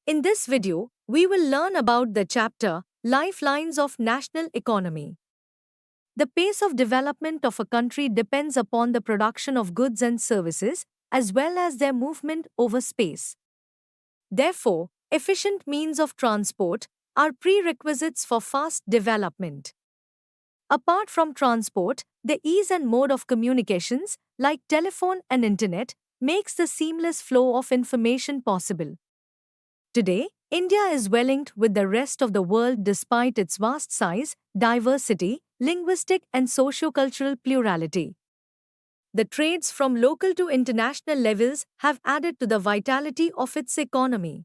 In this video, we will learn about the chapter Lifelines of National Economy. The pace of development of a country depends upon the production of goods and services, as well as their movement over space. Therefore, efficient means of transport are prerequisites for fast development. Apart from transport, the ease and mode of communications, like telephone and internet, makes the seamless flow of information possible. Today, India is well linked with the rest of the world despite its vast size, diversity, linguistic and socio-cultural plurality. The trades from local to international levels have added to the vitality of its economy.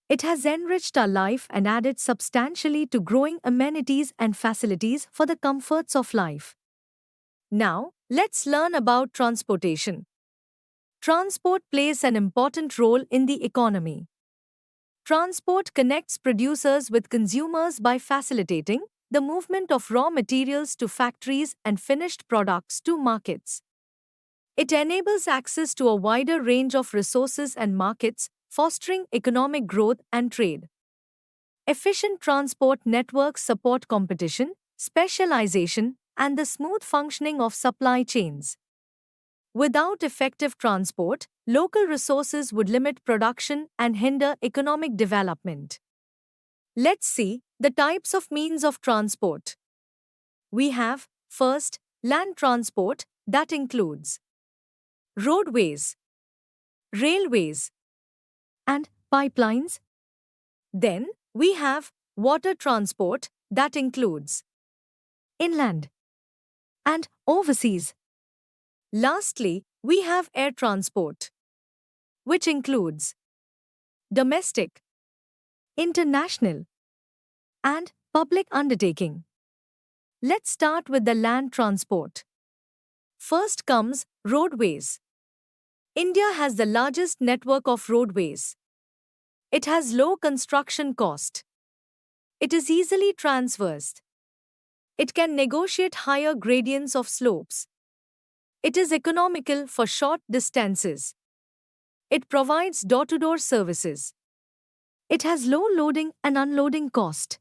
It has enriched our life and added substantially to growing amenities and facilities for the comforts of life. Now, let's learn about transportation. Transport plays an important role in the economy. Transport connects producers with consumers by facilitating the movement of raw materials to factories and finished products to markets. It enables access to a wider range of resources and markets, fostering economic growth and trade. Efficient transport networks support competition, specialization, and the smooth functioning of supply chains. Without effective transport, local resources would limit production and hinder economic development. Let's see the types of means of transport. We have, first, land transport, that includes roadways, railways, and pipelines. Then, we have water transport, that includes inland and overseas. Lastly, we have air transport, which includes domestic, international, and public undertaking. Let's start with the land transport. First comes roadways. India has the largest network of roadways. It has low construction cost. It is easily traversed. It can negotiate higher gradients of slopes. It is economical for short distances. It provides door-to-door services. It has low loading and unloading cost.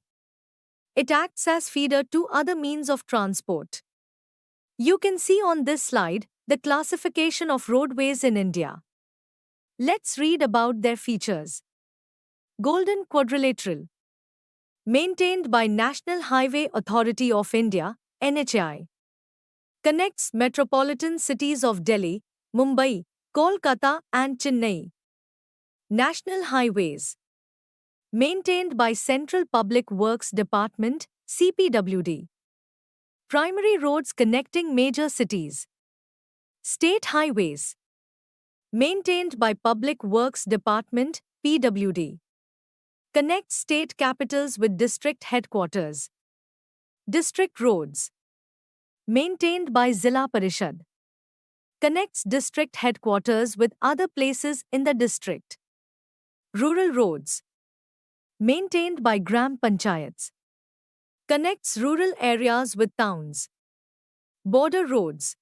It acts as feeder to other means of transport. You can see on this slide the classification of roadways in India. Let's read about their features. Golden Quadrilateral. Maintained by National Highway Authority of India, NHAI. Connects metropolitan cities of Delhi, Mumbai, Kolkata and Chennai. National Highways. Maintained by Central Public Works Department, CPWD. Primary roads connecting major cities. State highways. Maintained by Public Works Department, PWD. Connects state capitals with district headquarters. District roads. Maintained by Zilla Parishad. Connects district headquarters with other places in the district. Rural roads. Maintained by Gram Panchayats. Connects rural areas with towns. Border roads.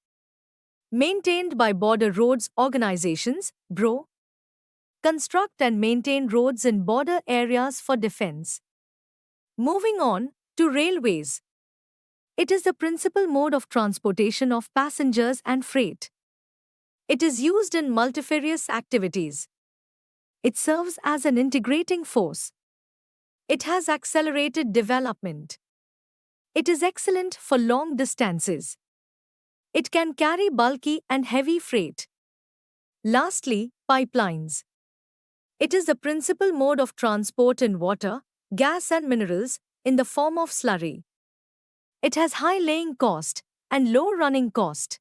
Maintained by Border Roads Organizations, BRO. Construct and maintain roads in border areas for defense. Moving on to railways. It is the principal mode of transportation of passengers and freight. It is used in multifarious activities. It serves as an integrating force. It has accelerated development. It is excellent for long distances. It can carry bulky and heavy freight. Lastly, pipelines. It is the principal mode of transport in water, gas and minerals in the form of slurry. It has high laying cost and low running cost.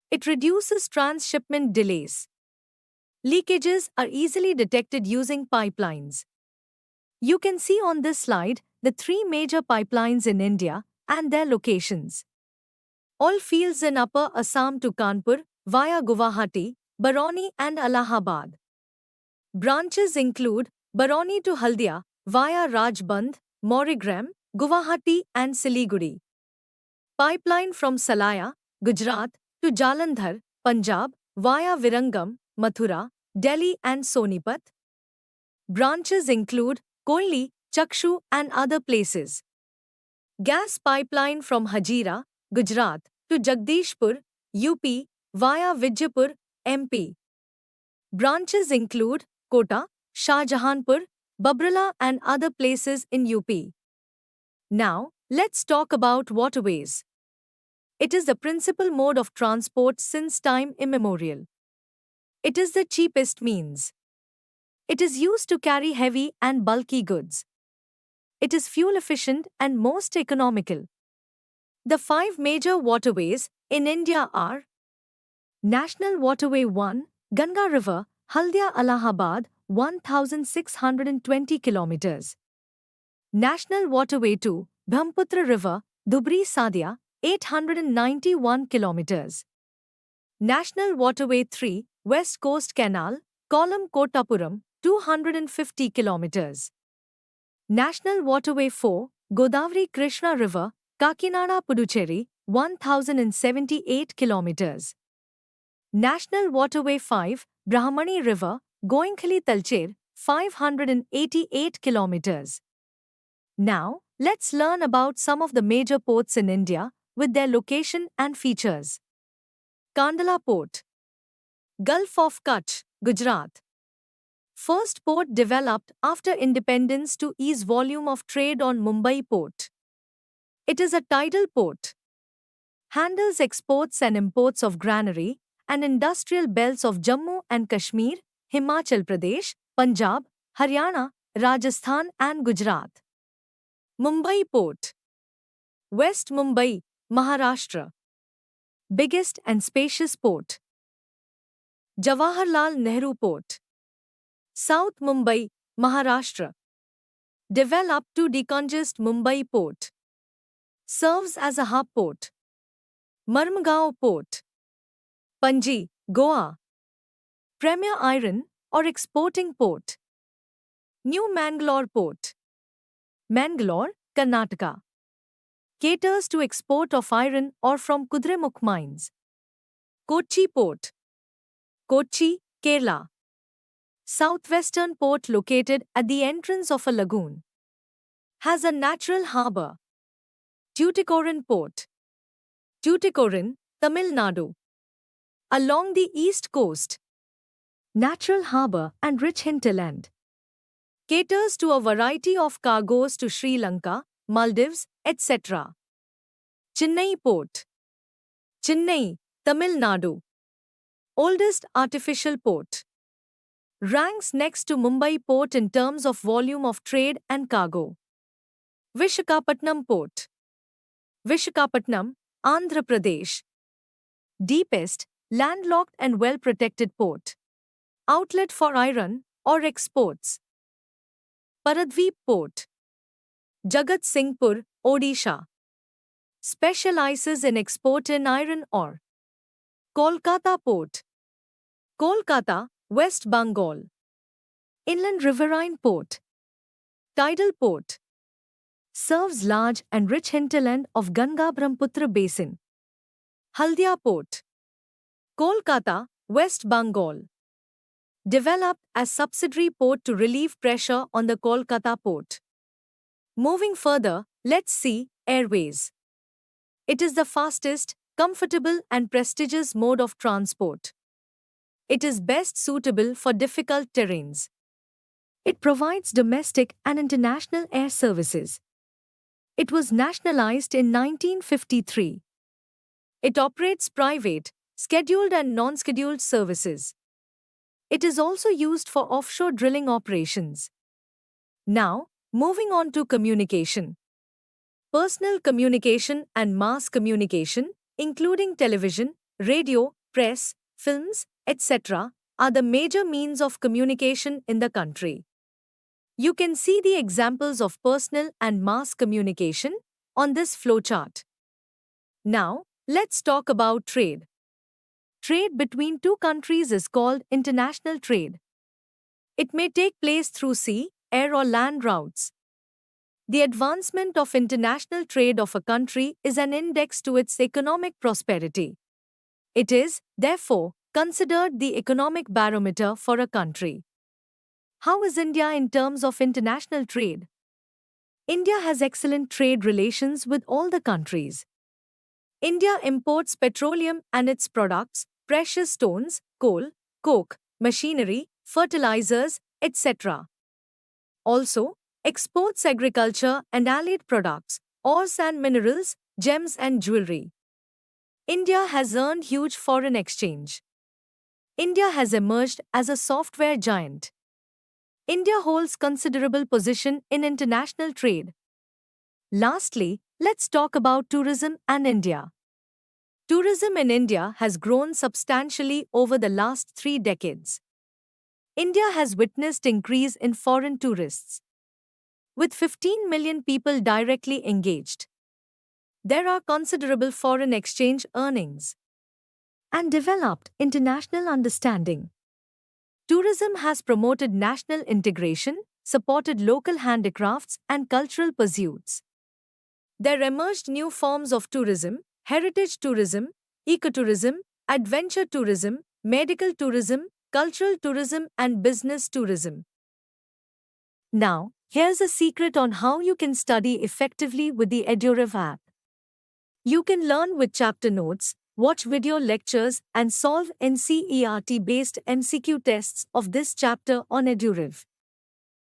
It reduces transshipment delays. Leakages are easily detected using pipelines. You can see on this slide the three major pipelines in India and their locations. All fields in Upper Assam to Kanpur via Guwahati, Barauni and Allahabad. Branches include Barauni to Haldia via Rajband, Maurigram, Guwahati and Siliguri. Pipeline from Salaya, Gujarat to Jalandhar, Punjab via Virangam, Mathura, Delhi and Sonipat. Branches include Koyli, Chakshu, and other places. Gas pipeline from Hazira, Gujarat, to Jagdishpur, UP, via Vijaypur, MP. Branches include Kota, Shahjahanpur, Babrala, and other places in UP. Now, let's talk about waterways. It is the principal mode of transport since time immemorial. It is the cheapest means. It is used to carry heavy and bulky goods. It is fuel efficient and most economical. The five major waterways in India are National Waterway 1, Ganga River, Haldia Allahabad, 1620 kilometers. National Waterway 2, Brahmaputra River, Dhubri Sadia, 891 kilometers. National Waterway 3, West Coast Canal, Kollam Kottapuram, 250 kilometers. National Waterway 4, Godavari Krishna River, Kakinada Puducherry, 1078 kilometers. National Waterway 5, Brahmani River, Goenkhali Talcher, 588 kilometers. Now, let's learn about some of the major ports in India with their location and features. Kandala Port, Gulf of Kutch, Gujarat. First port developed after independence to ease volume of trade on Mumbai port. It is a tidal port. Handles exports and imports of granary and industrial belts of Jammu and Kashmir, Himachal Pradesh, Punjab, Haryana, Rajasthan and Gujarat. Mumbai Port, West Mumbai, Maharashtra. Biggest and spacious port. Jawaharlal Nehru Port, South Mumbai, Maharashtra. Developed to decongest Mumbai Port. Serves as a hub port. Marmugao Port, Panji, Goa. Premier iron or exporting port. New Mangalore Port, Mangalore, Karnataka. Caters to export of iron ore from Kudremukh mines. Kochi Port, Kochi, Kerala. Southwestern port located at the entrance of a lagoon. Has a natural harbour. Tuticorin Port, Tuticorin, Tamil Nadu. Along the east coast. Natural harbour and rich hinterland. Caters to a variety of cargoes to Sri Lanka, Maldives, etc. Chennai Port, Chennai, Tamil Nadu. Oldest artificial port. Ranks next to Mumbai Port in terms of volume of trade and cargo. Vishakhapatnam Port, Vishakhapatnam, Andhra Pradesh. Deepest, landlocked and well-protected port. Outlet for iron or exports. Paradweep Port, Jagat Singhpur, Odisha. Specializes in export in iron ore. Kolkata Port, Kolkata, West Bengal. Inland riverine port. Tidal port. Serves large and rich hinterland of Ganga-Brahmaputra basin. Haldia Port, Kolkata, West Bengal. Developed as subsidiary port to relieve pressure on the Kolkata port. Moving further, let's see airways. It is the fastest, comfortable and prestigious mode of transport. It is best suitable for difficult terrains. It provides domestic and international air services. It was nationalized in 1953. It operates private, scheduled and non-scheduled services. It is also used for offshore drilling operations. Now, moving on to communication. Personal communication and mass communication, including television, radio, press, films, etc., are the major means of communication in the country. You can see the examples of personal and mass communication on this flowchart. Now, let's talk about trade. Trade between two countries is called international trade. It may take place through sea, air or land routes. The advancement of international trade of a country is an index to its economic prosperity. It is, therefore, considered the economic barometer for a country. How is India in terms of international trade? India has excellent trade relations with all the countries. India imports petroleum and its products, precious stones, coal, coke, machinery, fertilizers, etc. Also, exports agriculture and allied products, ores and minerals, gems and jewelry. India has earned huge foreign exchange. India has emerged as a software giant. India holds considerable position in international trade. Lastly, let's talk about tourism and India. Tourism in India has grown substantially over the last 3 decades. India has witnessed increase in foreign tourists, with 15 million people directly engaged. There are considerable foreign exchange earnings and developed international understanding. Tourism has promoted national integration, supported local handicrafts and cultural pursuits. There emerged new forms of tourism: heritage tourism, ecotourism, adventure tourism, medical tourism, cultural tourism, and business tourism. Now, here's a secret on how you can study effectively with the EduRev app. You can learn with chapter notes, watch video lectures, and solve NCERT-based MCQ tests of this chapter on EduRev.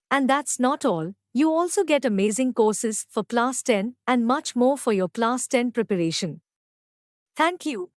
And that's not all, you also get amazing courses for Class 10 and much more for your Class 10 preparation. Thank you.